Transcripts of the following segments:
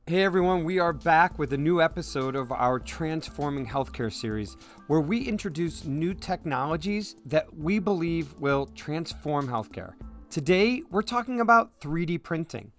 Hey everyone, we are back with a new episode of our Transforming Healthcare series, where we introduce new technologies that we believe will transform healthcare. Today, we're talking about 3D printing.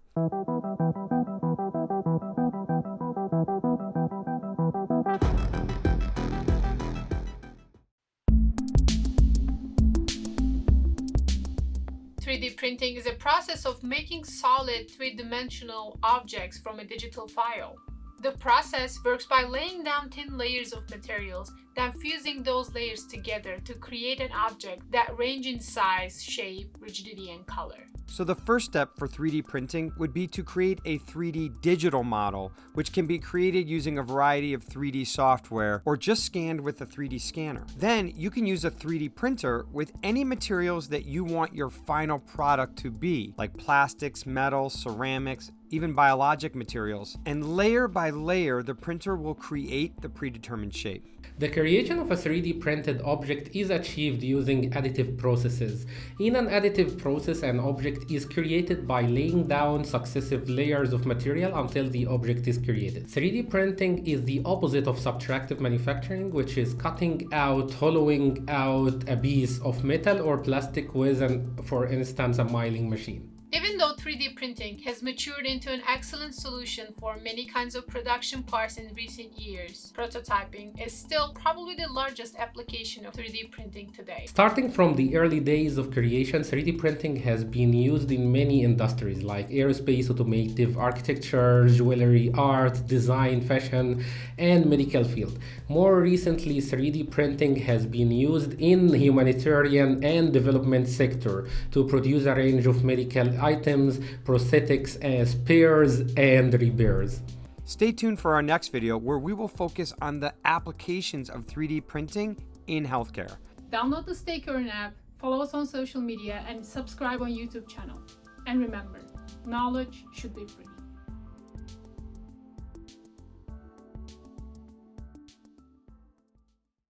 3D printing is a process of making solid three-dimensional objects from a digital file. The process works by laying down thin layers of materials, then fusing those layers together to create an object that range in size, shape, rigidity, and color. So the first step for 3D printing would be to create a 3D digital model, which can be created using a variety of 3D software or just scanned with a 3D scanner. Then you can use a 3D printer with any materials that you want your final product to be, like plastics, metals, ceramics, even biologic materials, and layer by layer, the printer will create the predetermined shape. The creation of a 3D printed object is achieved using additive processes. In an additive process, an object is created by laying down successive layers of material until the object is created. 3D printing is the opposite of subtractive manufacturing, which is cutting out, hollowing out a piece of metal or plastic with, for instance, a milling machine. Even though 3D printing has matured into an excellent solution for many kinds of production parts in recent years, prototyping is still probably the largest application of 3D printing today. Starting from the early days of creation, 3D printing has been used in many industries like aerospace, automotive, architecture, jewelry, art, design, fashion, and medical field. More recently, 3D printing has been used in humanitarian and development sector to produce a range of medical items, prosthetics, spares, and repairs. Stay tuned for our next video where we will focus on the applications of 3D printing in healthcare. Download the Stay Current app, follow us on social media, and subscribe on YouTube channel. And remember, knowledge should be free.